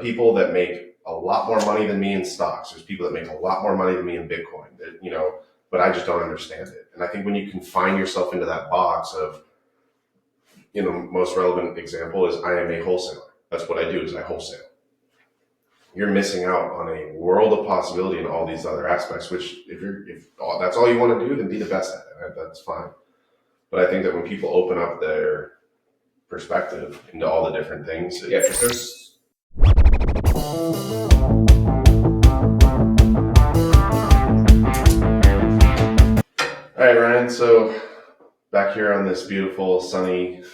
people that make a lot more money than me in stocks. There's people that make a lot more money than me in Bitcoin, but I just don't understand it. And I think when you confine yourself into that box of, most relevant example is I am a wholesaler. That's what I do is I wholesale. You're missing out on a world of possibility in all these other aspects, which if that's all you want to do, then be the best at it. That's fine. But I think that when people open up their perspective into all the different things, because there's all right, Ryan. So back here on this beautiful, sunny,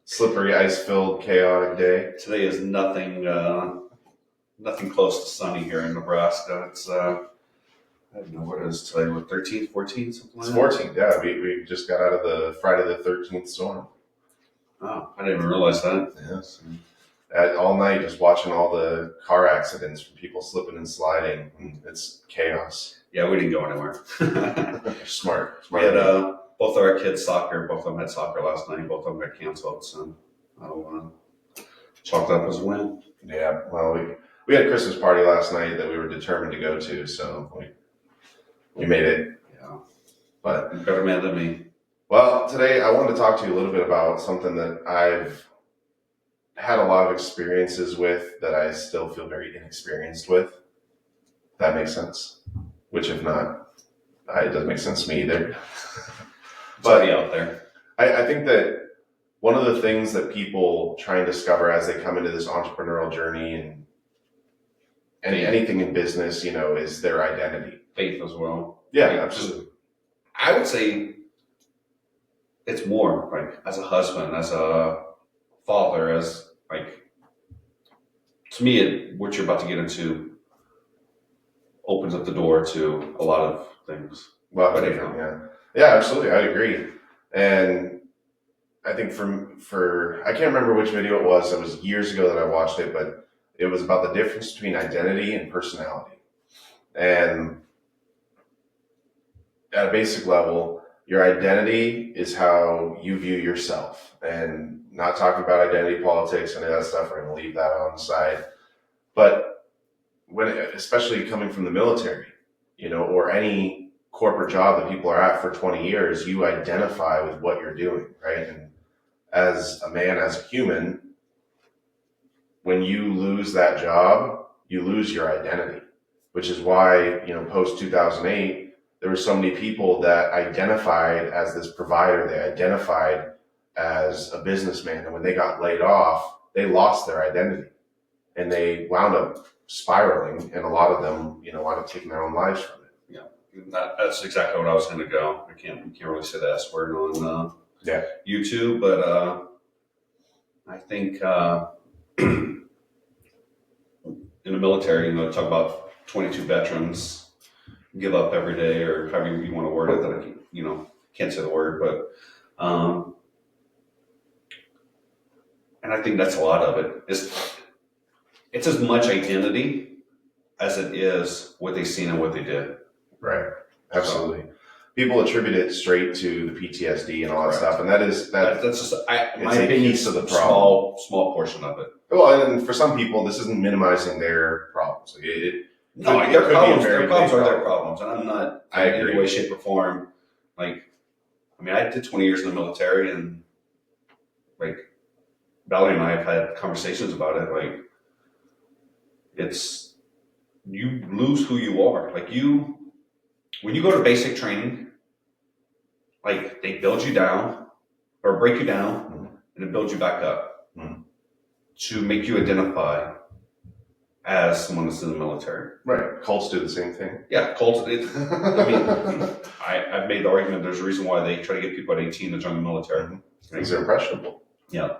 slippery, ice-filled, chaotic day. Today is nothing close to sunny here in Nebraska. It's I don't know what it is today. What 13th, 14th, something like that. It's 14th. Yeah, we just got out of the Friday the 13th storm. Oh, I didn't even realize that. Yes. All night, just watching all the car accidents from people slipping and sliding. It's chaos. Yeah, we didn't go anywhere. Smart. We had both of our kids soccer. Both of them had soccer last night. Both of them got canceled. So I'll chalk that up as a win. Yeah. Well, we had a Christmas party last night that we were determined to go to, so we made it. Yeah. But you're a better man than me. Well, today I wanted to talk to you a little bit about something that I've had a lot of experiences with that I still feel very inexperienced with. If that makes sense. Which, if not, it doesn't make sense to me either. But out there. I think that one of the things that people try and discover as they come into this entrepreneurial journey and anything in business, is their identity. Faith as well. Yeah, absolutely. I would say it's more like as a husband, as a father, as to me, what you're about to get into opens up the door to a lot of things. Well, yeah, absolutely, I agree. And I think for I can't remember which video it was. It was years ago that I watched it, but it was about the difference between identity and personality. And at a basic level, your identity is how you view yourself. And not talking about identity politics and that stuff, we're going to leave that on the side. But especially coming from the military, or any corporate job that people are at for 20 years, you identify with what you're doing, right? And as a man, as a human, when you lose that job, you lose your identity, which is why, post 2008, there were so many people that identified as this provider. They identified as a businessman. And when they got laid off, they lost their identity and they wound up spiraling. And a lot of them, wound up taking their own lives from it. Yeah, that's exactly what I was going to go. I can't really say the S word on YouTube, but I think in the military, talk about 22 veterans give up every day, or however you want to word it. That I can't say the word, but and I think that's a lot of it. It's as much identity as it is what they seen and what they did. Right. Absolutely. So, people attribute it straight to the PTSD and all that stuff, and that's just my opinion, piece of the problem. Small portion of it. Well, and for some people, this isn't minimizing their problems. Their problems are their problems, and I'm not in any way, shape, or form. I did 20 years in the military, and Valerie and I have had conversations about it. It's you lose who you are. When you go to basic training, they build you down or break you down and then build you back up to make you identify as someone that's in the military. Right. Cults do the same thing. Yeah, cults. I've made the argument there's a reason why they try to get people at 18 to join the military. Because they're impressionable. Yeah.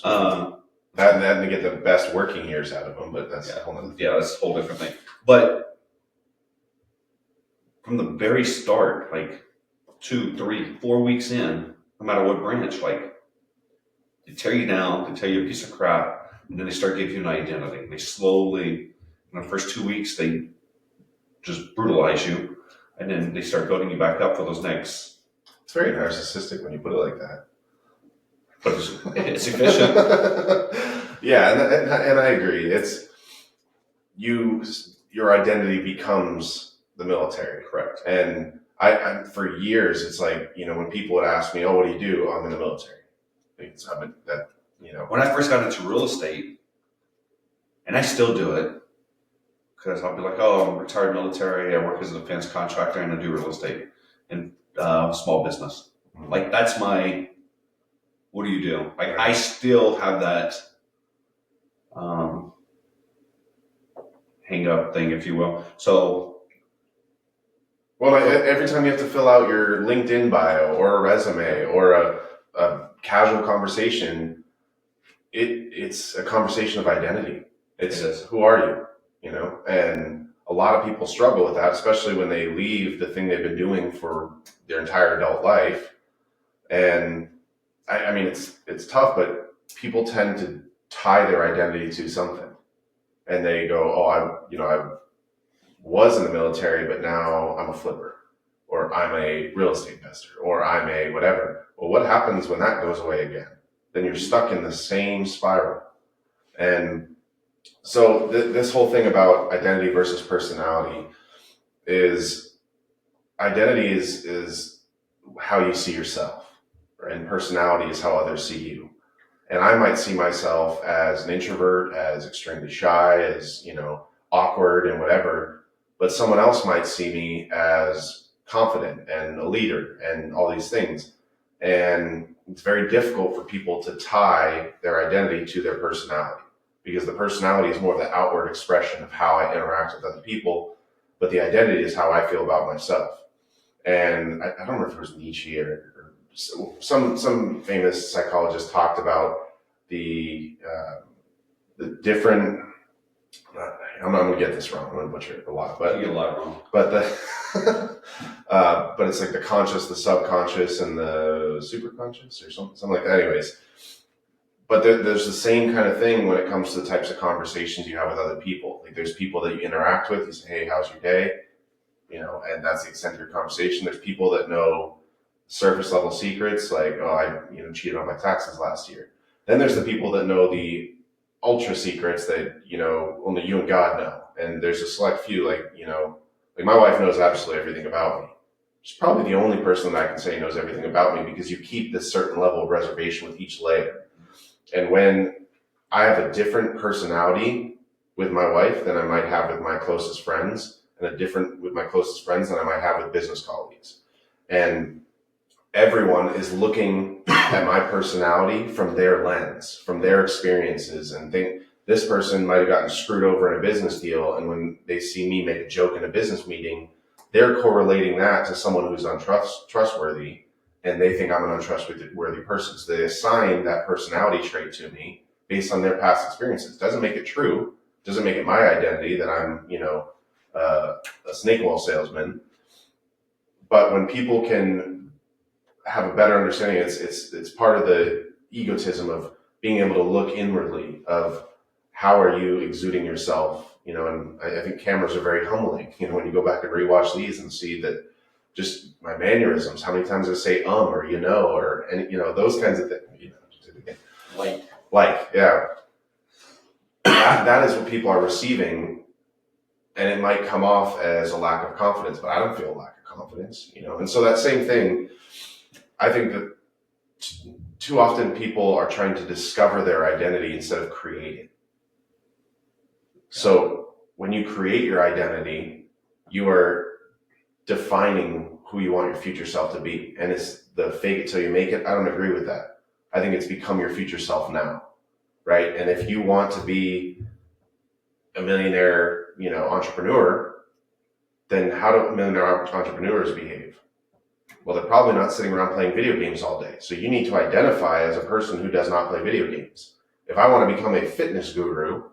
And then they get the best working years out of them, but that's a whole other thing. Yeah, that's a whole different thing. But from the very start, 2, 3, 4 weeks in, no matter what branch, they tear you down, they tell you a piece of crap, and then they start giving you an identity. They slowly, in the first 2 weeks, they just brutalize you, and then they start building you back up for those next. It's very narcissistic when you put it like that. But it's efficient. Yeah, and I agree. It's your identity becomes the military. Correct. And I for years, it's like, when people would ask me, "Oh, what do you do?" I'm in the military. I've been that, When I first got into real estate, and I still do it, because I'll be like, "Oh, I'm retired military. I work as a defense contractor, and I do real estate and small business." Like that's my. What do you do? Like I still have that hang up thing, if you will. So, well, every time you have to fill out your LinkedIn bio or a resume or a casual conversation, it's a conversation of identity. It is. Who are you? And a lot of people struggle with that, especially when they leave the thing they've been doing for their entire adult life. And I mean, it's tough, but people tend to tie their identity to something, and they go, "Oh, I was in the military, but now I'm a flipper, or I'm a real estate investor, or I'm a whatever." Well, what happens when that goes away again? Then you're stuck in the same spiral. And so this whole thing about identity versus personality is identity is how you see yourself, right? And personality is how others see you. And I might see myself as an introvert, as extremely shy, as, awkward and whatever, but someone else might see me as confident and a leader and all these things. And it's very difficult for people to tie their identity to their personality, because the personality is more of the outward expression of how I interact with other people, but the identity is how I feel about myself. And I don't remember if it was Nietzsche or some famous psychologist talked about the different. I'm going to get this wrong. I'm going to butcher it a lot, but you get a lot wrong. But but it's like the conscious, the subconscious, and the superconscious, or something like that. Anyways, but there's the same kind of thing when it comes to the types of conversations you have with other people. Like there's people that you interact with. You say, "Hey, how's your day?" And that's the extent of your conversation. There's people that know surface level secrets, like, "Oh, I cheated on my taxes last year." Then there's the people that know the ultra secrets that only you and God know. And there's a select few, like my wife knows absolutely everything about me. She's probably the only person that I can say knows everything about me, because you keep this certain level of reservation with each layer. And when I have a different personality with my wife than I might have with my closest friends, and a different with my closest friends than I might have with business colleagues, and everyone is looking at my personality from their lens, from their experiences, and think this person might have gotten screwed over in a business deal. And when they see me make a joke in a business meeting, they're correlating that to someone who's untrustworthy, and they think I'm an untrustworthy person. So they assign that personality trait to me based on their past experiences. Doesn't make it true. Doesn't make it my identity that I'm, a snake oil salesman. But when people can have a better understanding, it's part of the egotism of being able to look inwardly of how are you exuding yourself, and I think cameras are very humbling, when you go back and rewatch these and see that just my mannerisms, how many times I say or or and those kinds of things, like yeah, that is what people are receiving. And it might come off as a lack of confidence, but I don't feel a lack of confidence, And so that same thing, I think that too often people are trying to discover their identity instead of create it. So when you create your identity, you are defining who you want your future self to be. And it's the fake it till you make it. I don't agree with that. I think it's become your future self now, right? And if you want to be a millionaire, entrepreneur, then how do millionaire entrepreneurs behave? Well, they're probably not sitting around playing video games all day. So you need to identify as a person who does not play video games. If I want to become a fitness guru,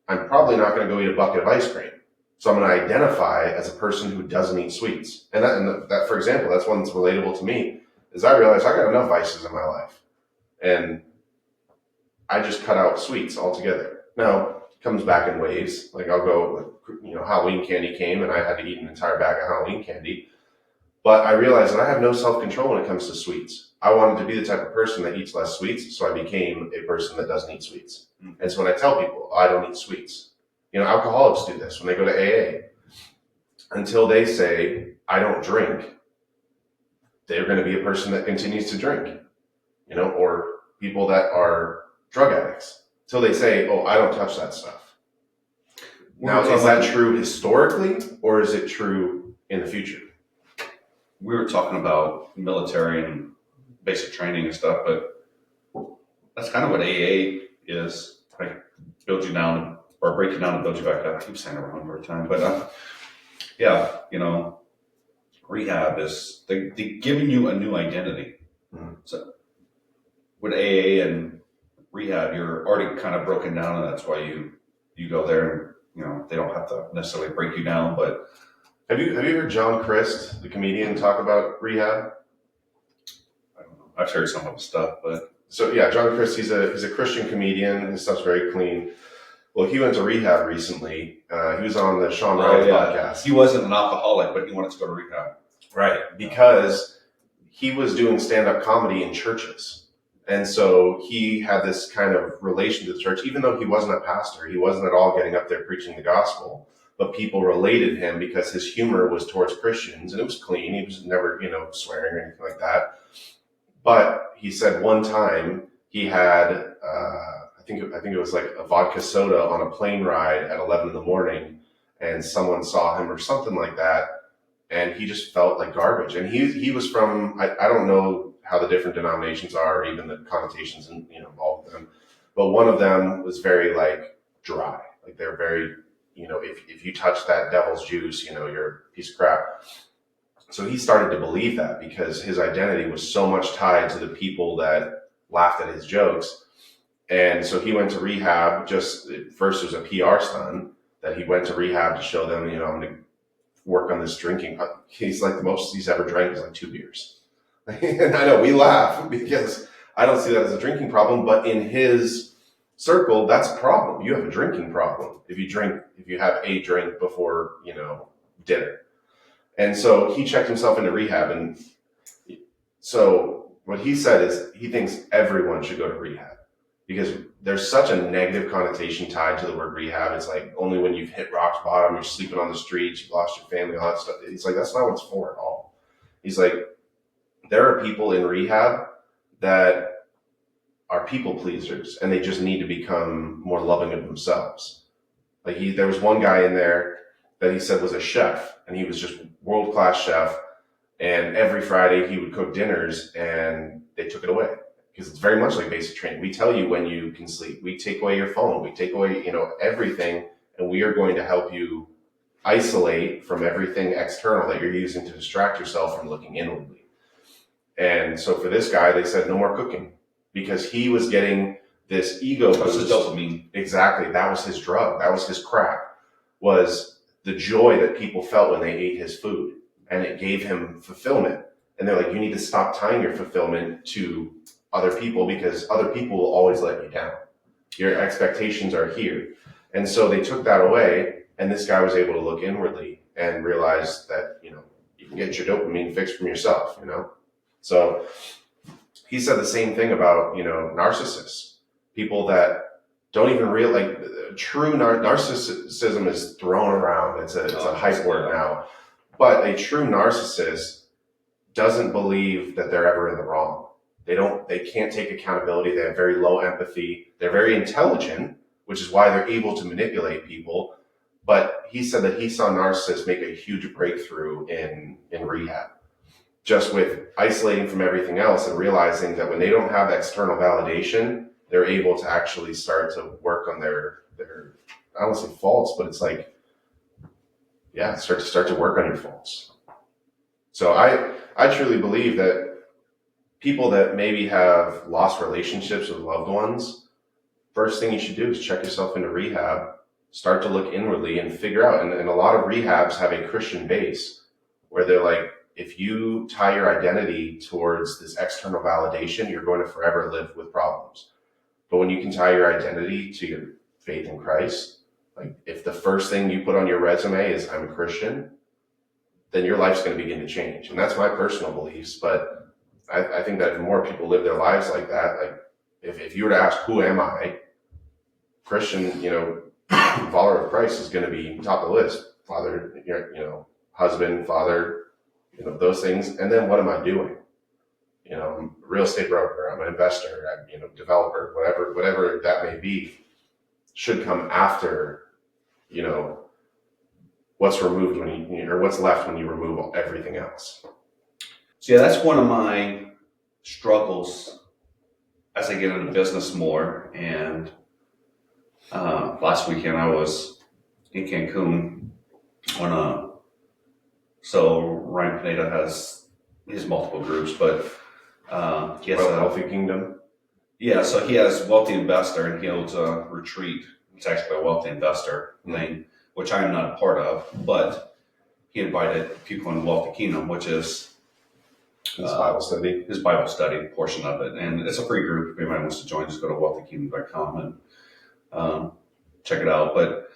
I'm probably not going to go eat a bucket of ice cream. So I'm going to identify as a person who doesn't eat sweets. And that, for example, that's one that's relatable to me, is I realize I got enough vices in my life. And I just cut out sweets altogether. Now, it comes back in waves. Like I'll go, Halloween candy came and I had to eat an entire bag of Halloween candy. But I realized that I have no self-control when it comes to sweets. I wanted to be the type of person that eats less sweets, so I became a person that doesn't eat sweets. Mm-hmm. And so when I tell people, I don't eat sweets, alcoholics do this when they go to AA. Until they say, I don't drink, they're going to be a person that continues to drink, or people that are drug addicts. Until they say, oh, I don't touch that stuff. Now, is that true historically, or is it true in the future? We were talking about military and basic training and stuff, but that's kind of what AA is. Like, build you down or break you down and build you back up. I keep saying it wrong every time, but rehab is they're giving you a new identity. Mm-hmm. So with AA and rehab, you're already kind of broken down, and that's why you go there. And they don't have to necessarily break you down. But have you heard John Crist, the comedian, talk about rehab? I don't know. I've heard some of his stuff, but so yeah, John Crist, he's a Christian comedian. His stuff's very clean. Well, he went to rehab recently. He was on the Sean Ryan podcast. He wasn't an alcoholic, but he wanted to go to rehab. Right, because he was doing stand-up comedy in churches. And so he had this kind of relation to the church, even though he wasn't a pastor. He wasn't at all getting up there preaching the gospel. But people related him because his humor was towards Christians, and it was clean. He was never, swearing or anything like that. But he said one time he had, I think it was like a vodka soda on a plane ride at 11 in the morning, and someone saw him or something like that, and he just felt like garbage. And he was from, I don't know how the different denominations are, or even the connotations and all of them, but one of them was very like dry, like they're very, if you touch that devil's juice, you're a piece of crap. So he started to believe that because his identity was so much tied to the people that laughed at his jokes. And so he went to rehab. Just first, it was a PR stunt that he went to rehab to show them, I'm going to work on this drinking. He's like the most he's ever drank is like 2 beers. And I know we laugh because I don't see that as a drinking problem, but in his circle, that's a problem. You have a drinking problem if you have a drink before, dinner. And so he checked himself into rehab. And so what he said is he thinks everyone should go to rehab because there's such a negative connotation tied to the word rehab. It's like only when you've hit rock bottom, you're sleeping on the streets, you've lost your family, all that stuff. He's like, that's not what it's for at all. He's like, there are people in rehab that are people pleasers and they just need to become more loving of themselves. Like there was one guy in there that he said was a chef, and he was just world-class chef. And every Friday he would cook dinners, and they took it away because it's very much like basic training. We tell you when you can sleep. We take away your phone. We take away, everything, and we are going to help you isolate from everything external that you're using to distract yourself from looking inwardly. And so for this guy, they said no more cooking because he was getting this ego boost. That's his dopamine. Exactly. That was his drug. That was his crack. Was the joy that people felt when they ate his food, and it gave him fulfillment. And they're like, you need to stop tying your fulfillment to other people because other people will always let you down. Your expectations are here. And so they took that away, and this guy was able to look inwardly and realize that, you can get your dopamine fixed from yourself, So he said the same thing about, narcissists, people that don't even true narcissism is thrown around. It's a hype word now, but a true narcissist doesn't believe that they're ever in the wrong. They can't take accountability. They have very low empathy. They're very intelligent, which is why they're able to manipulate people. But he said that he saw narcissists make a huge breakthrough in rehab, just with isolating from everything else and realizing that when they don't have external validation, they're able to actually start to work on their I don't say faults, but it's like, yeah, start to work on your faults. So I truly believe that people that maybe have lost relationships with loved ones, first thing you should do is check yourself into rehab, start to look inwardly and figure out. And a lot of rehabs have a Christian base where they're like, if you tie your identity towards this external validation, you're going to forever live with problems. But when you can tie your identity to your faith in Christ, like if the first thing you put on your resume is I'm a Christian, then your life's going to begin to change. And that's my personal beliefs. But I think that if more people live their lives like that, like if you were to ask, who am I? Christian, follower of Christ is going to be top of the list. Father, husband, father, those things. And then what am I doing? I'm a real estate broker, I'm an investor, I'm, developer, whatever that may be, should come after, what's removed or what's left when you remove everything else. So yeah, that's one of my struggles as I get into business more. And last weekend I was in Cancun on so Ryan Pineda has multiple groups, but he has Wealthy Kingdom. Yeah, so he has Wealthy Investor, and he holds a retreat. It's actually a Wealthy Investor thing, which I'm not a part of, but he invited people in Wealthy Kingdom, which is his Bible study. His Bible study portion of it. And it's a free group. If anybody wants to join, just go to wealthykingdom.com and check it out. But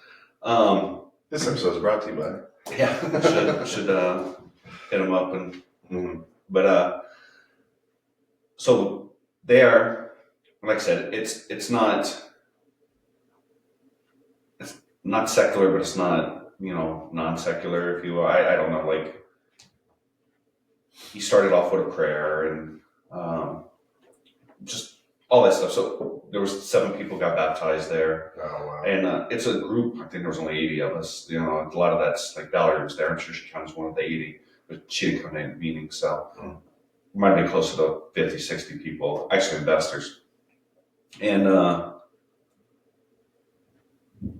this episode is brought to you by. Yeah, should hit them up. And but so there, like I said, it's not secular, but it's not non-secular, if you will. I don't know. Like, he started off with a prayer and just all that stuff. So there was 7 people got baptized there. Oh, wow. And it's a group. I think there was only 80 of us. A lot of that's like Valerie was there. I'm sure she counts one of the 80, but she didn't come to any meeting. So it might be closer to 50, 60 people, actually investors. And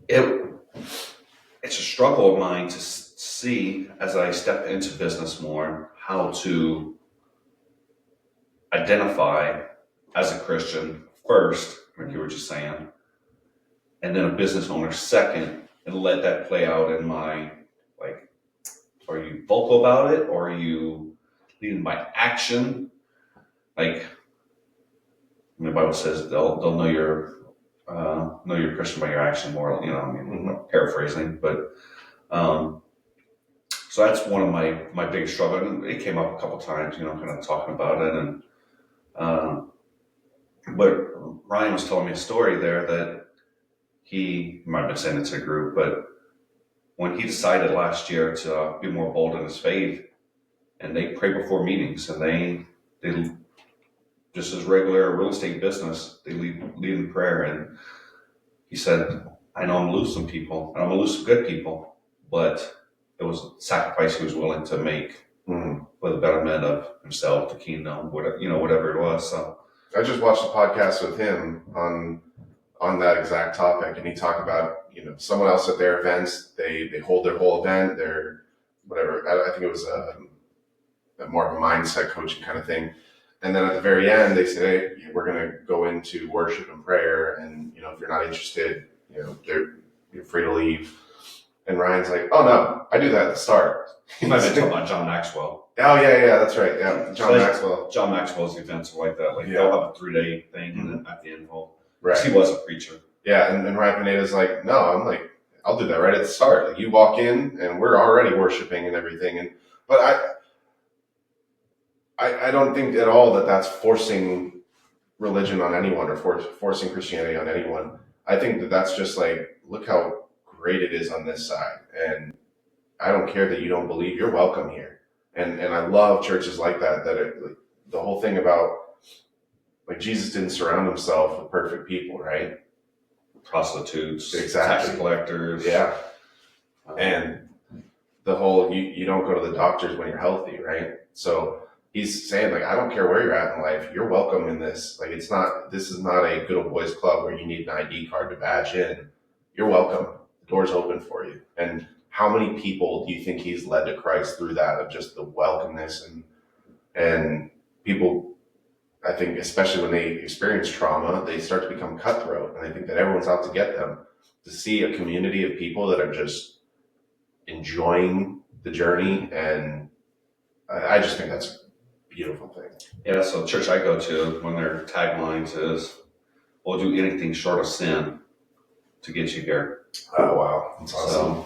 it's a struggle of mine to see, as I step into business more, how to identify as a Christian first, like you were just saying, and then a business owner second, and let that play out in my, like, are you vocal about it, or are you leading by action? Like, the Bible says they'll know you're Christian by your action, more, I'm paraphrasing, but so that's one of my biggest struggles. And it came up a couple times, kind of talking about it. And but Ryan was telling me a story there that he might have been saying it to a group, but when he decided last year to be more bold in his faith, and they pray before meetings, and they just as regular real estate business, they lead in prayer. And he said, I know I'm gonna lose some people, and I'm gonna lose some good people, but it was a sacrifice he was willing to make for the betterment of himself, the kingdom, whatever it was. So I just watched a podcast with him on that exact topic, and he talked about someone else at their events. They hold their whole event. They're whatever. I think it was a more of a mindset coaching kind of thing. And then at the very end, they say, hey, we're going to go into worship and prayer, and if you're not interested, you're free to leave. And Ryan's like, oh no, I do that at the start. You might have been talking about John Maxwell. Oh yeah, that's right. Yeah, Maxwell. John Maxwell's events are like that. Like they'll have a 3-day thing, and then at the end, right. He was a preacher. Yeah, and Ryan Pineda's like, no, I'm like, I'll do that right at the start. Like, you walk in, and we're already worshiping and everything. But I don't think at all that that's forcing religion on anyone or forcing Christianity on anyone. I think that that's just like, look how great it is on this side, and I don't care that you don't believe. You're welcome here, and I love churches like that. The whole thing about, like, Jesus didn't surround himself with perfect people, right? Prostitutes, exactly. Tax collectors, yeah, and the whole you don't go to the doctors when you're healthy, right? So he's saying, like, I don't care where you're at in life, you're welcome in this. Like, this is not a good old boys club where you need an ID card to badge in. You're welcome. The door's open for you. And how many people do you think he's led to Christ through that, of just the welcomeness and people, I think, especially when they experience trauma, they start to become cutthroat, and I think that everyone's out to get them. To see a community of people that are just enjoying the journey, and I just think that's a beautiful thing. Yeah, so the church I go to, when their tagline is, we'll do anything short of sin to get you here. Oh, wow. That's awesome.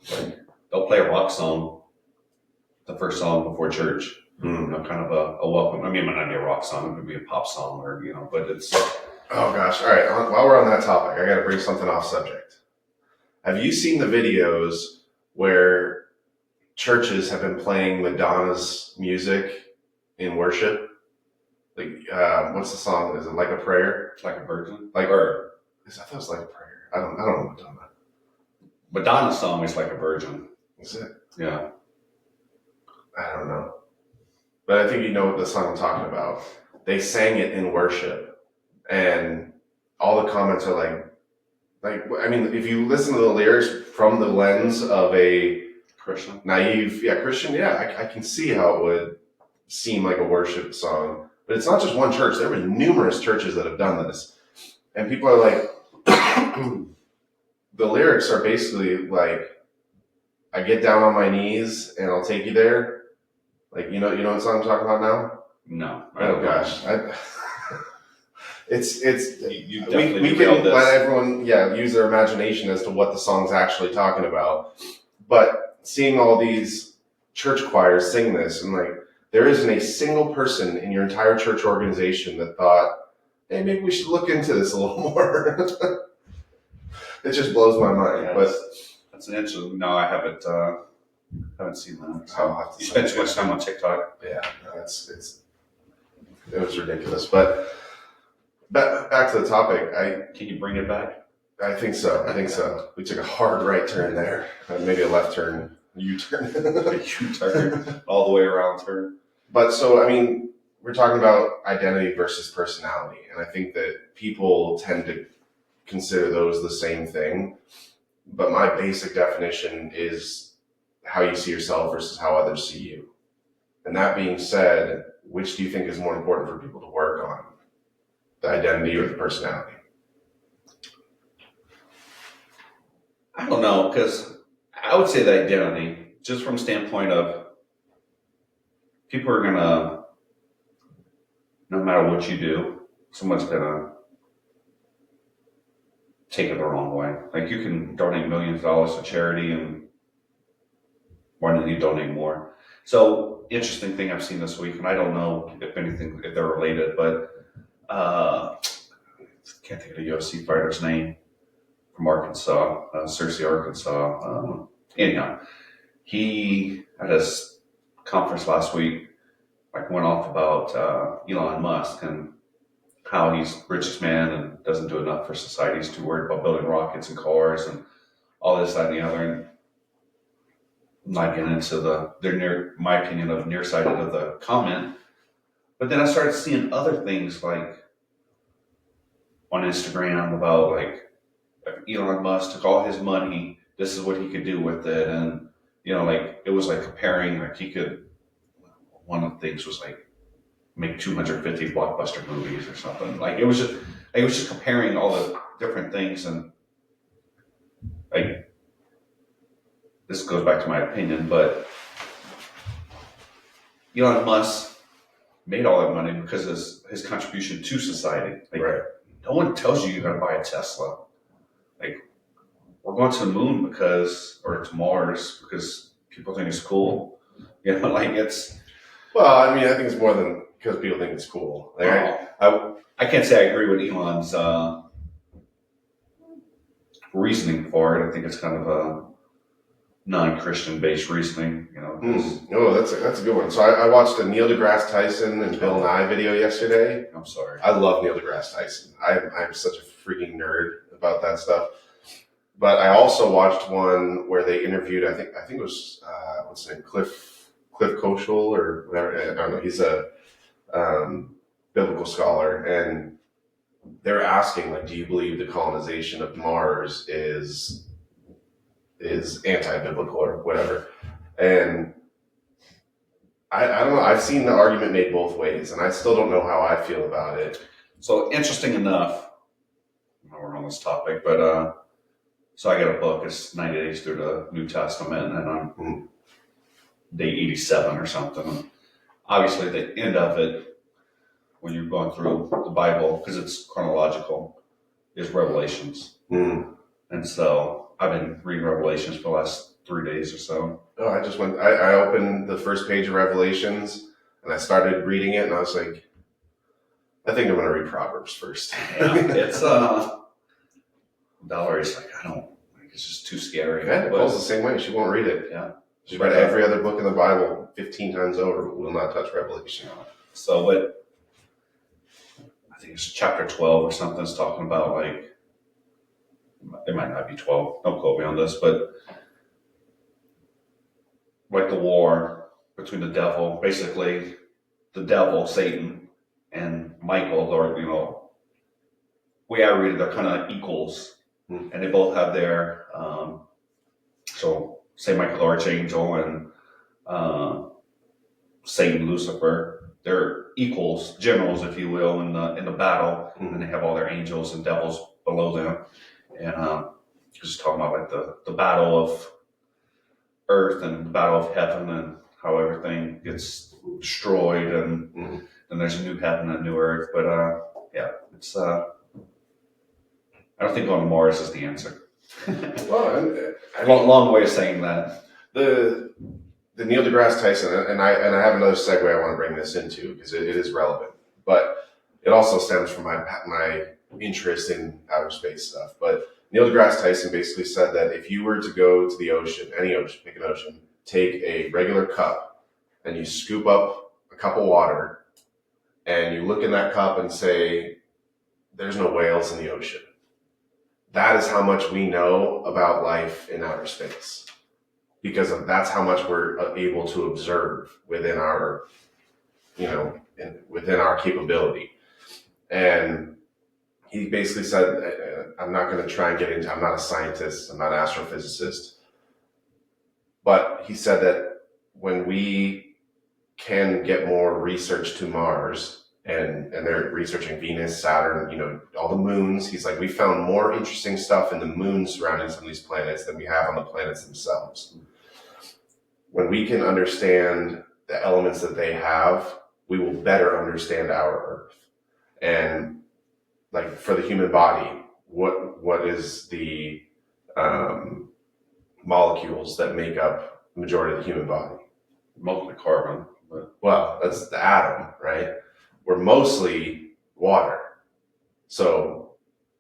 So, they'll play a rock song, the first song before church. Kind of a welcome. I mean, it might not be a rock song, it could be a pop song, or but it's. Oh gosh! All right. While we're on that topic, I got to bring something off subject. Have you seen the videos where churches have been playing Madonna's music in worship? Like, what's the song? Is it Like a Prayer? Like a Virgin? I thought it was Like a Prayer. I don't know Madonna. Madonna's song is Like a Virgin. Is it? Yeah. I don't know. But I think you know what the song I'm talking about. They sang it in worship, and all the comments are I mean, if you listen to the lyrics from the lens of a Christian, naive, Christian, I can see how it would seem like a worship song. But it's not just one church. There have been numerous churches that have done this, and people are like, the lyrics are basically like, "I get down on my knees and I'll take you there." Like, you know what song I'm talking about now? No. Oh gosh, it's you we can let everyone use their imagination as to what the song's actually talking about. But seeing all these church choirs sing this, and like, there isn't a single person in your entire church organization that thought, "Hey, maybe we should look into this a little more." It just blows my mind. Yeah, but that's an interesting. No, I haven't seen that. So you spend too much time on TikTok. Yeah, no, it was ridiculous. But back to the topic. Can you bring it back? I think so. We took a hard right turn there, maybe a left turn, U-turn. A U-turn, all the way around turn. But so, I mean, we're talking about identity versus personality, and I think that people tend to consider those the same thing. But my basic definition is how you see yourself versus how others see you. And that being said, which do you think is more important for people to work on? The identity or the personality? I don't know, because I would say the identity, just from standpoint of people are gonna, no matter what you do, someone's gonna take it the wrong way. Like, you can donate millions of dollars to charity, and why don't you donate more? So, interesting thing I've seen this week, and I don't know if they're related, but can't think of the UFC fighter's name from Arkansas, Searcy, Arkansas. Anyhow, he at his conference last week went off about Elon Musk and how he's the richest man and doesn't do enough for society. He's too worried about building rockets and cars and all this, that, and the other. And I'm not getting into my opinion of nearsighted of the comment. But then I started seeing other things like on Instagram about like, if Elon Musk took all his money, this is what he could do with it. And, it was like comparing, like one of the things was like make 250 blockbuster movies or something. Like, it was just comparing all the different things. And like, this goes back to my opinion, but Elon Musk made all that money because of his contribution to society. Like, right. No one tells you got to buy a Tesla. Like, we're going to the moon or to Mars because people think it's cool. It's. Well, I mean, I think it's more than because people think it's cool. Like, I can't say I agree with Elon's reasoning for it. I think it's kind of a non-Christian based reasoning. Oh, that's a good one. So I watched a Neil deGrasse Tyson and Bill Nye video yesterday. I'm sorry. I love Neil deGrasse Tyson. I'm such a freaking nerd about that stuff. But I also watched one where they interviewed, I think it was what's his name, Cliff Koschel or whatever. I don't know. He's a biblical scholar, and they're asking, like, do you believe the colonization of Mars is anti-biblical or whatever? And I don't know. I've seen the argument made both ways, and I still don't know how I feel about it. So, interesting enough, we're on this topic, but so I got a book. It's 90 Days Through the New Testament, and I'm day 87 or something. And obviously, the end of it, when you're going through the Bible, because it's chronological, is Revelations. And so I've been reading Revelations for the last 3 days or so. Oh, I opened the first page of Revelations, And I started reading it, and I was like, I think I'm going to read Proverbs first. Yeah, it's Valerie's like, I don't, like, it's just too scary. Yeah, Nicole's the same way. She won't read it. Yeah. She's read every other book in the Bible 15 times over, but will not touch Revelation. So what, I think it's chapter 12 or something, it's talking about, like, it might not be 12, don't quote me on this, but like the war between the devil, basically the devil, Satan, and Michael, or, you know, way I read it, they're kind of equals, and they both have their, so say Michael the Archangel and Satan, Lucifer, they're equals, generals, if you will, in the battle, and they have all their angels and devils below them, and just talking about like the battle of earth and the battle of heaven and how everything gets destroyed, and then there's a new heaven and a new earth. But yeah, it's I don't think going to Mars is the answer. Well, long way of saying that. The Neil deGrasse Tyson, and I have another segue I want to bring this into because it is relevant, but it also stems from my interest in outer space stuff. But Neil deGrasse Tyson basically said that if you were to go to the ocean, any ocean, pick an ocean, take a regular cup and you scoop up a cup of water and you look in that cup and say, there's no whales in the ocean. That is how much we know about life in outer space, because that's how much we're able to observe within our, within our capability. And he basically said, I'm not going to try and get into, I'm not a scientist, I'm not an astrophysicist, but he said that when we can get more research to Mars, and they're researching Venus, Saturn, all the moons. He's like, we found more interesting stuff in the moons surrounding some of these planets than we have on the planets themselves. When we can understand the elements that they have, we will better understand our Earth. And like for the human body, what is the molecules that make up the majority of the human body? Mostly carbon. Well, that's the atom, right? We're mostly water. So,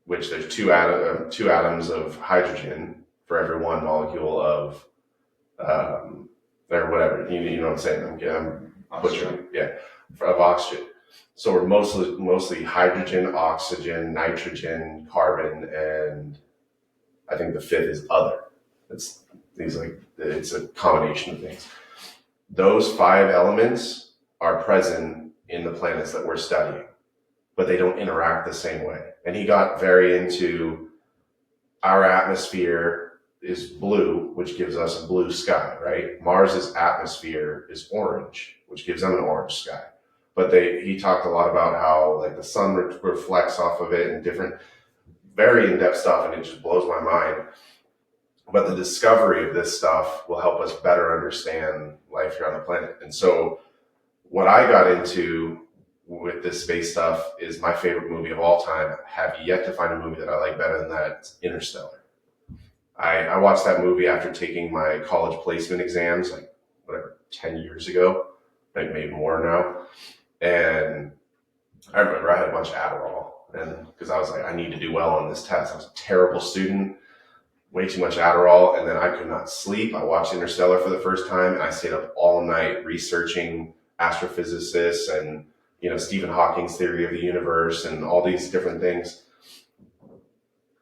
which there's two atoms of hydrogen for every one molecule of, or whatever, you know what I'm saying? I'm butchering, of oxygen. So we're mostly hydrogen, oxygen, nitrogen, carbon, and I think the fifth is other. It's a combination of things. Those 5 elements are present in the planets that we're studying, but they don't interact the same way. And he got very into our atmosphere is blue, which gives us a blue sky, right? Mars's atmosphere is orange, which gives them an orange sky. But he talked a lot about how like the sun reflects off of it and different, very in-depth stuff, and it just blows my mind. But the discovery of this stuff will help us better understand life here on the planet. And so what I got into with this space stuff is my favorite movie of all time. I have yet to find a movie that I like better than that. It's Interstellar. I watched that movie after taking my college placement exams, 10 years ago, maybe more now. And I remember I had a bunch of Adderall, and because I was like, I need to do well on this test. I was a terrible student, way too much Adderall, and then I could not sleep. I watched Interstellar for the first time, and I stayed up all night researching astrophysicists and Stephen Hawking's theory of the universe and all these different things.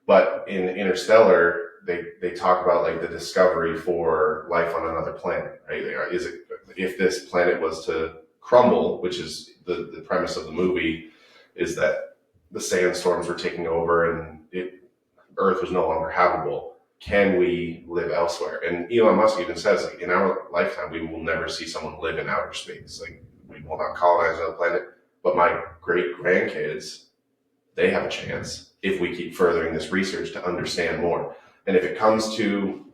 But in Interstellar, they talk about like the discovery for life on another planet, right? If this planet was to crumble, which is the premise of the movie, is that the sandstorms were taking over and Earth was no longer habitable. Can we live elsewhere? And Elon Musk even says, like, in our lifetime, we will never see someone live in outer space. Like, we will not colonize another planet. But my great grandkids, they have a chance if we keep furthering this research to understand more. And if it comes to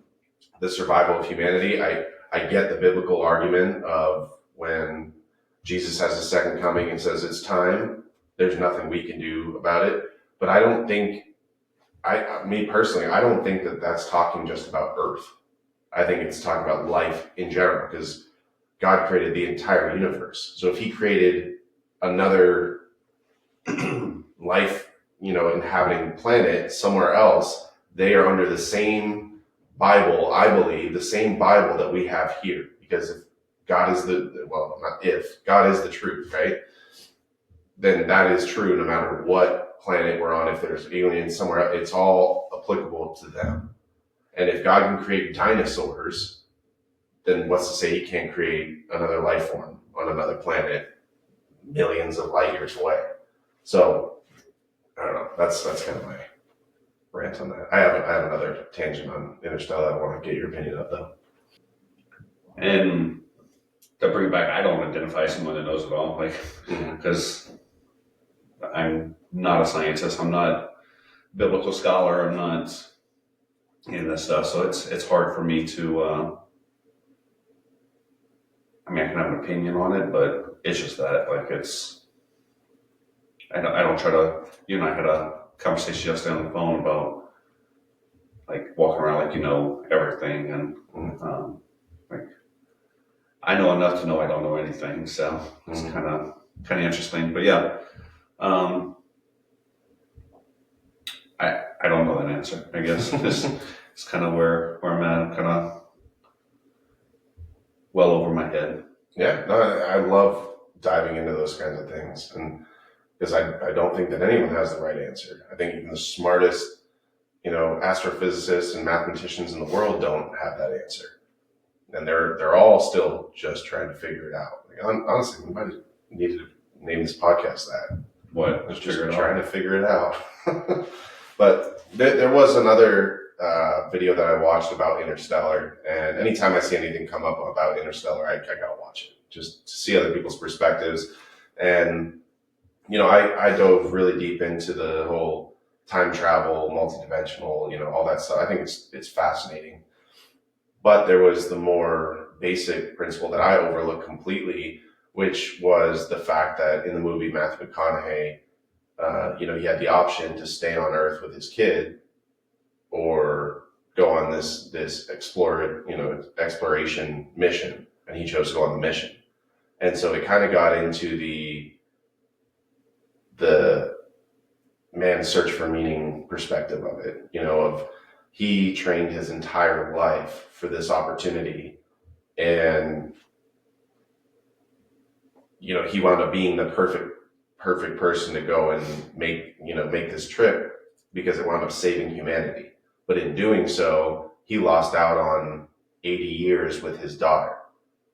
the survival of humanity, I get the biblical argument of when Jesus has a second coming and says it's time, there's nothing we can do about it. But I don't think, me personally, I don't think that that's talking just about Earth. I think it's talking about life in general, because God created the entire universe. So if he created another life, inhabiting planet somewhere else, they are under the same Bible, I believe, the same Bible that we have here. Because if God is not if, God is the truth, right? Then that is true no matter what planet we're on. If there's aliens somewhere else, it's all applicable to them. And if God can create dinosaurs, then what's to say he can't create another life form on another planet millions of light years away? So I don't know. That's kind of my rant on that. I have another tangent on Interstellar I want to get your opinion of, though. And to bring it back, I don't identify as someone that knows it all, because I'm not a scientist. I'm not a biblical scholar. I'm not in this stuff, so it's hard for me to. I can have an opinion on it, but it's just that it's. I don't try to. You and I had a conversation yesterday on the phone about walking around everything, and I know enough to know I don't know anything, so it's kind of interesting. But yeah, I don't know that answer. I guess it's kind of where I'm at. I'm kind of well over my head. Yeah, no, I love diving into those kinds of things, and because I don't think that anyone has the right answer. I think even the smartest, astrophysicists and mathematicians in the world don't have that answer, and they're all still just trying to figure it out. Honestly, we might need to name this podcast that. What? Just trying to figure it out. But there was another video that I watched about Interstellar, and anytime I see anything come up about Interstellar, I gotta watch it just to see other people's perspectives. And I dove really deep into the whole time travel, multidimensional, all that stuff. I think it's fascinating. But there was the more basic principle that I overlooked completely, which was the fact that in the movie Matthew McConaughey, he had the option to stay on Earth with his kid or go on this exploration mission, and he chose to go on the mission. And so it kind of got into the man's search for meaning perspective of it, of he trained his entire life for this opportunity, and he wound up being the perfect person to go and make this trip because it wound up saving humanity. But in doing so, he lost out on 80 years with his daughter.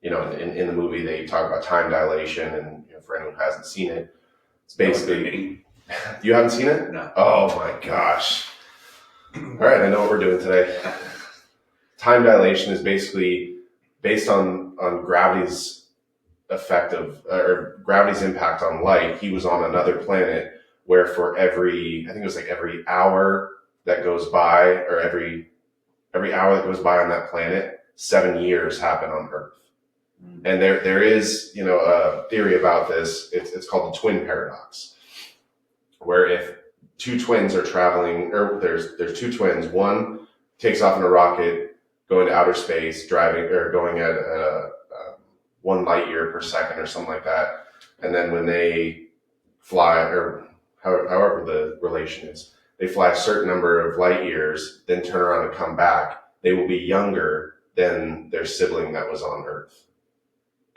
In the movie, they talk about time dilation, and for anyone who hasn't seen it, it's basically... You haven't seen it? No. Oh my gosh. All right, I know what we're doing today. Time dilation is basically based on gravity's effect or gravity's impact on light. He was on another planet where for every hour that goes by, or every hour that goes by on that planet, 7 years happen on Earth. And there is a theory about this. It's called the twin paradox, where if two twins are traveling, or there's two twins, one takes off in a rocket going to outer space, driving or going at 1 light year per second or something like that, and then when they fly, or however the relation is, they fly a certain number of light years, then turn around and come back, they will be younger than their sibling that was on Earth.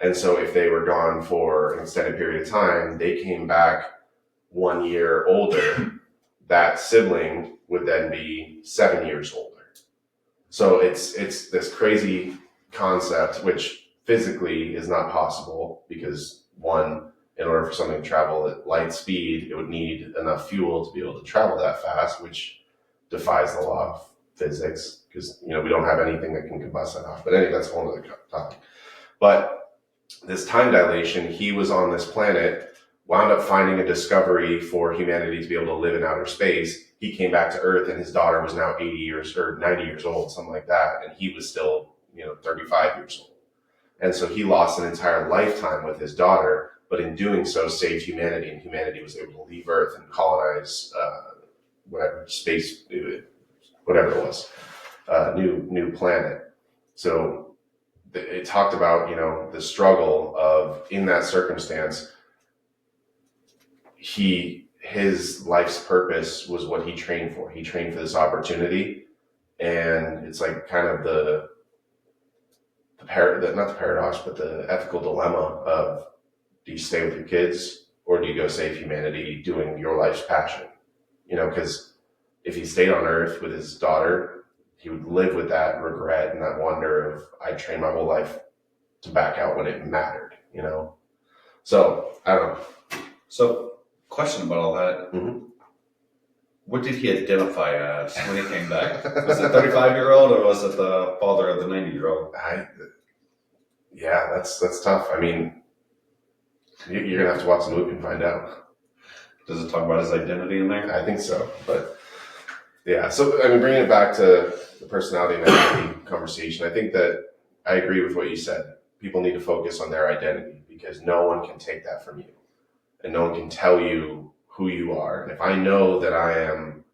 And so if they were gone for an extended period of time, they came back 1 year older, that sibling would then be 7 years older. So it's this crazy concept, which physically is not possible, because one, in order for something to travel at light speed, it would need enough fuel to be able to travel that fast, which defies the law of physics, because we don't have anything that can combust that off. But anyway, that's a whole other topic. But this time dilation, he was on this planet, wound up finding a discovery for humanity to be able to live in outer space. He came back to Earth, and his daughter was now 80 years or 90 years old, something like that, and he was still 35 years old. And so he lost an entire lifetime with his daughter, but in doing so saved humanity, and humanity was able to leave Earth and colonize space, whatever it was, new planet. So it talked about, the struggle of, in that circumstance, his life's purpose was what he trained for. He trained for this opportunity, and it's like kind of not the paradox, but the ethical dilemma of, do you stay with your kids or do you go save humanity doing your life's passion? Because if he stayed on Earth with his daughter, he would live with that regret and that wonder of, I trained my whole life to back out when it mattered. So I don't know. So, question about all that. Mm-hmm. What did he identify as when he came back? Was it 35-year-old or was it the father of the 90-year-old? Yeah, that's tough. I mean, you're gonna have to watch the movie and find out. Does it talk about his identity in there? I think so, but yeah. So I mean, bringing it back to the personality and identity conversation, I think that I agree with what you said. People need to focus on their identity, because no one can take that from you, and no one can tell you who you are. And if I know that I am,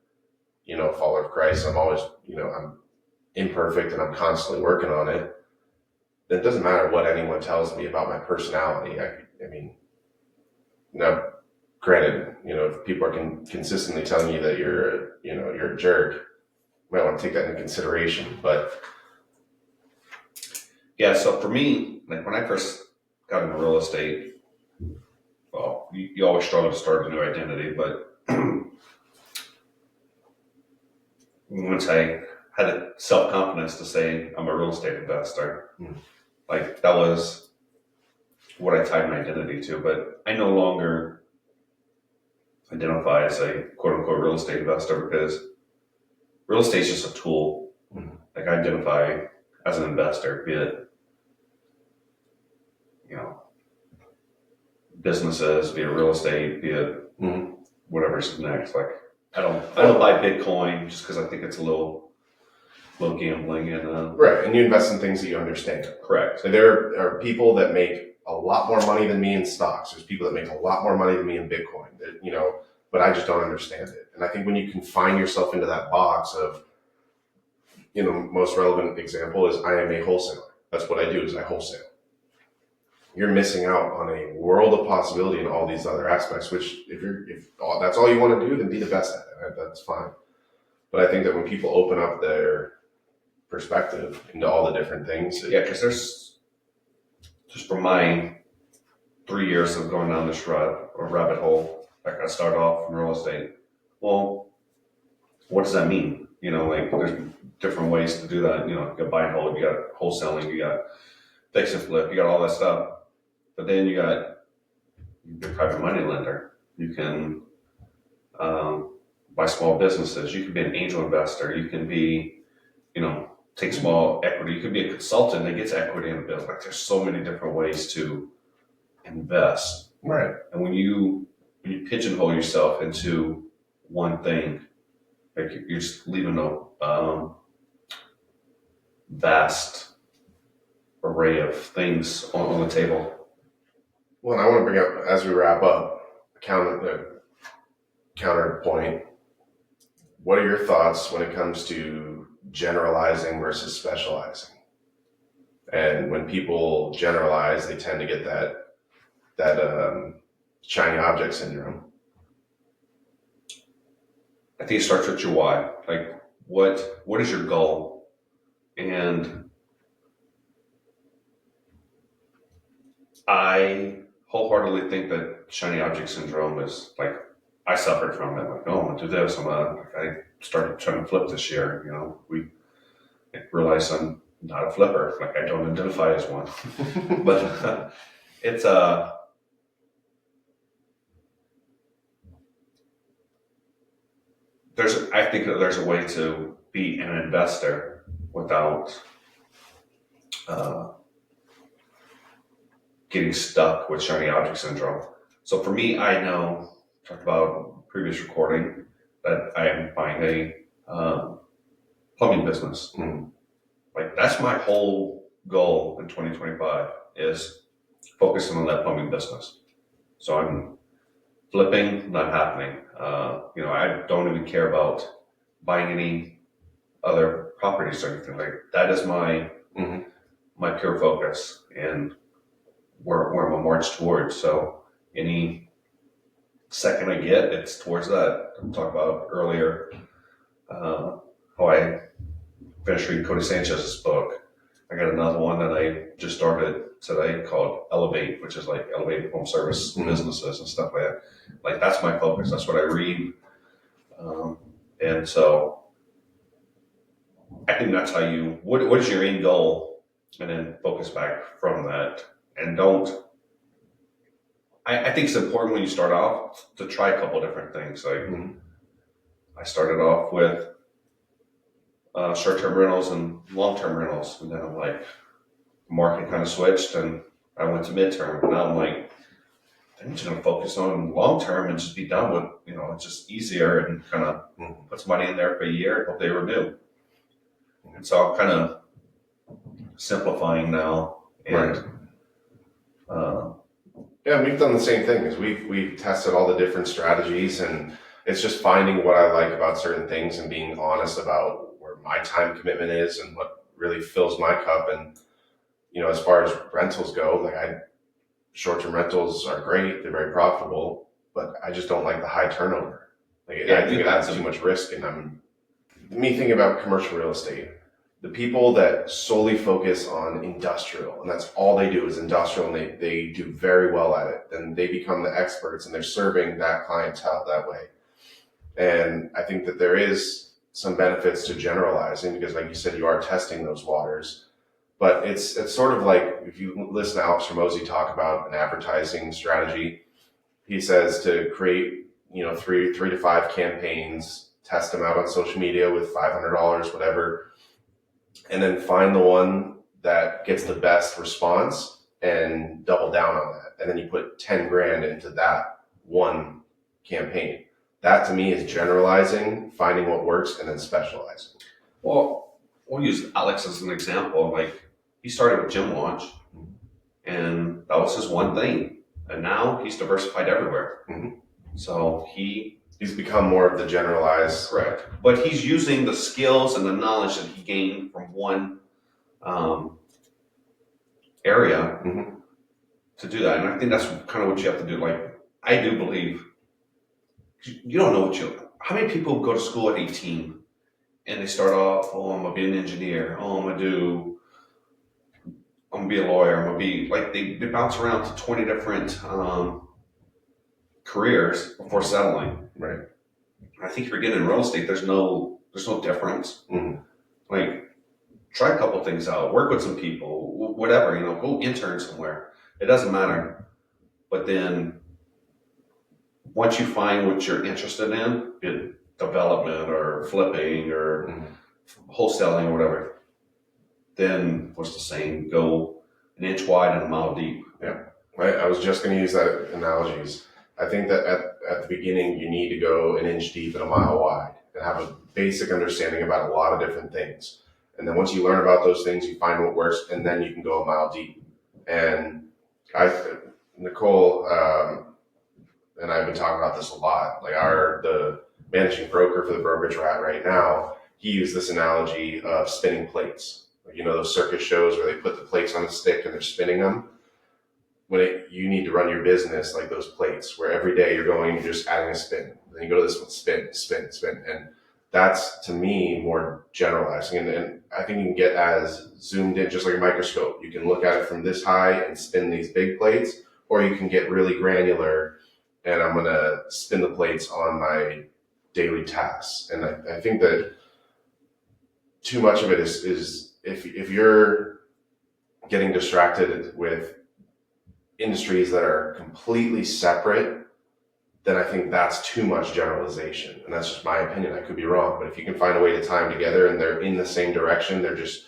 a follower of Christ, I'm always, I'm imperfect and I'm constantly working on it, then it doesn't matter what anyone tells me about my personality. I mean, now, granted, if people are consistently telling you that you're a jerk, you might want to take that into consideration. But yeah, so for me, like when I first got into real estate, well, you always struggle to start a new identity, but once I had the self-confidence to say I'm a real estate investor, like that was what I tied my identity to. But I no longer identify as a quote-unquote real estate investor, because real estate is just a tool. Like I identify as an investor, be it, businesses, be it real estate, be it whatever's next. Like I don't buy Bitcoin just because I think it's a little gambling and right. And you invest in things that you understand. Correct. So there are people that make a lot more money than me in stocks. There's people that make a lot more money than me in Bitcoin. But I just don't understand it. And I think when you confine yourself into that box of, most relevant example is, I am a wholesaler. That's what I do, is I wholesale. You're missing out on a world of possibility in all these other aspects, which if that's all you want to do, then be the best at it. That's fine. But I think that when people open up their perspective into all the different things. Because there's, just from my 3 years of going down this rabbit hole, like I started off in real estate. Well, what does that mean? Like there's different ways to do that. You got buy and hold, you got wholesaling, you got fix and flip, you got all that stuff. But then you got a private money lender. You can buy small businesses. You can be an angel investor. You can be, take small equity. You could be a consultant that gets equity in a business. Like there's so many different ways to invest. Right. And when you pigeonhole yourself into one thing, like you're just leaving a vast array of things on the table. Well, and I want to bring up, as we wrap up, counterpoint. What are your thoughts when it comes to generalizing versus specializing? And when people generalize, they tend to get that shiny object syndrome. I think it starts with your why. Like, what is your goal? And I wholeheartedly think that shiny object syndrome is like, I suffered from it. Like, oh, I'm gonna do this. I started trying to flip this year. I realized I'm not a flipper. Like, I don't identify as one. But it's I think that there's a way to be an investor without getting stuck with shiny object syndrome. So for me, I know, talked about previous recording, that I am buying a plumbing business. Like that's my whole goal in 2025 is focusing on that plumbing business. So I'm flipping, not happening. I don't even care about buying any other properties or anything. Like that is my my pure focus and where I'm march towards. So any second I get, it's towards that. I talked about earlier how I finished reading Cody Sanchez's book. I got another one that I just started today called Elevate, which is like elevating home service businesses and stuff like that. Like that's my focus. That's what I read. And so I think that's how you, what is your end goal? And then focus back from that. And don't, I think it's important when you start off to try a couple different things. Like I started off with short-term rentals and long-term rentals. And then I'm like, the market kind of switched and I went to midterm. And now I'm like, I'm just going to focus on long-term and just be done with, it's just easier and kind of put some money in there for a year and hope they renew. And so I'm kind of simplifying now. And, yeah, we've done the same thing. Is we've tested all the different strategies, and it's just finding what I like about certain things and being honest about where my time commitment is and what really fills my cup. And as far as rentals go, like short-term rentals are great; they're very profitable, but I just don't like the high turnover. Like I think it adds too much risk. And me thinking about commercial real estate. The people that solely focus on industrial, and that's all they do is industrial, and they do very well at it, then they become the experts and they're serving that clientele that way. And I think that there is some benefits to generalizing because, like you said, you are testing those waters. But it's sort of like if you listen to Alex Hormozi talk about an advertising strategy, he says to create, 3 to 5 campaigns, test them out on social media with $500, whatever, and then find the one that gets the best response and double down on that. And then you put 10 grand into that one campaign. That to me is generalizing, finding what works, and then specializing. Well, we'll use Alex as an example. Like he started with Gym Launch and that was his one thing. And now he's diversified everywhere. So he's become more of the generalized. Correct. But he's using the skills and the knowledge that he gained from one area to do that. And I think that's kind of what you have to do. Like, I do believe you don't know how many people go to school at 18 and they start off, I'm going to be an engineer. I'm going to be a lawyer. I'm going to be like, they bounce around to 20 different careers before settling. Right. I think if you're getting in real estate, there's no difference. Like, try a couple things out, work with some people, whatever, go intern somewhere. It doesn't matter. But then once you find what you're interested in, be it development or flipping or wholesaling or whatever, then what's the saying? Go an inch wide and a mile deep. Yeah. Right. I was just going to use that analogies. I think that at the beginning, you need to go an inch deep and a mile wide and have a basic understanding about a lot of different things. And then once you learn about those things, you find what works, and then you can go a mile deep. And Nicole and I've been talking about this a lot. Like the managing broker for the brokerage we're at right now, he used this analogy of spinning plates. Like, those circus shows where they put the plates on a stick and they're spinning them. You need to run your business like those plates, where every day you're going, you're just adding a spin. Then you go to this one, spin, spin, spin. And that's, to me, more generalizing. And I think you can get as zoomed in, just like a microscope. You can look at it from this high and spin these big plates, or you can get really granular and I'm going to spin the plates on my daily tasks. And I think that too much of it is if you're getting distracted with industries that are completely separate, then I think that's too much generalization. And that's just my opinion. I could be wrong. But if you can find a way to tie them together and they're in the same direction, they're just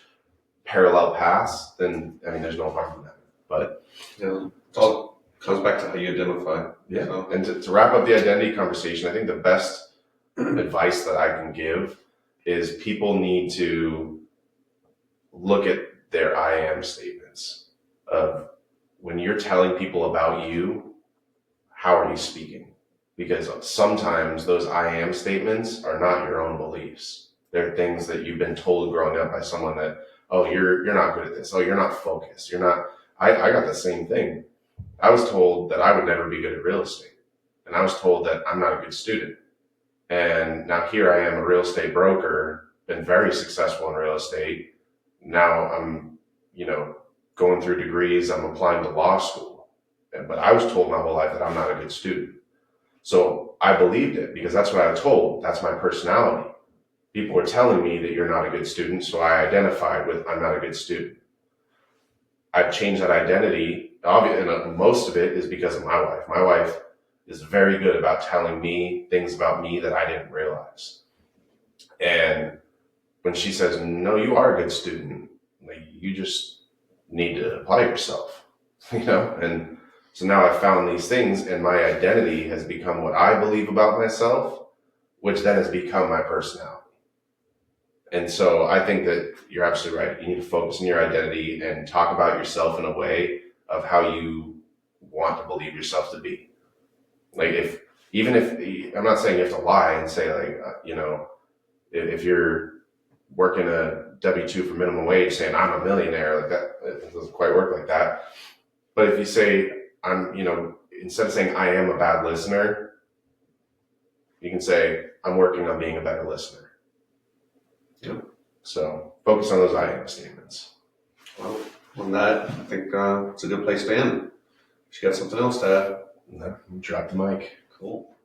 parallel paths, then, there's no harm in that. But yeah, it all comes back to how you identify. Yeah. So. And to wrap up the identity conversation, I think the best advice that I can give is people need to look at their I am statements of when you're telling people about you, how are you speaking? Because sometimes those I am statements are not your own beliefs. There are things that you've been told growing up by someone that, oh, you're not good at this. Oh, you're not focused. You're not. I got the same thing. I was told that I would never be good at real estate. And I was told that I'm not a good student. And now here I am, a real estate broker, been very successful in real estate. Now I'm, going through degrees. I'm applying to law school. But I was told my whole life that I'm not a good student. So I believed it because that's what I was told. That's my personality. People were telling me that you're not a good student, so I identified with I'm not a good student. I've changed that identity. Obviously, and most of it is because of my wife. My wife is very good about telling me things about me that I didn't realize. And when she says, no, you are a good student, like, you just need to apply yourself, and so now I've found these things and my identity has become what I believe about myself, which then has become my personality. And so I think that you're absolutely right. You need to focus on your identity and talk about yourself in a way of how you want to believe yourself to be. Like if I'm not saying you have to lie and say like, if you're working a W-2 for minimum wage saying I'm a millionaire, like that, it doesn't quite work like that. But if you say instead of saying I am a bad listener, you can say I'm working on being a better listener. Yep. So focus on those I am statements. Well, on that, I think it's a good place to end. She got something else to add? No, drop the mic. Cool.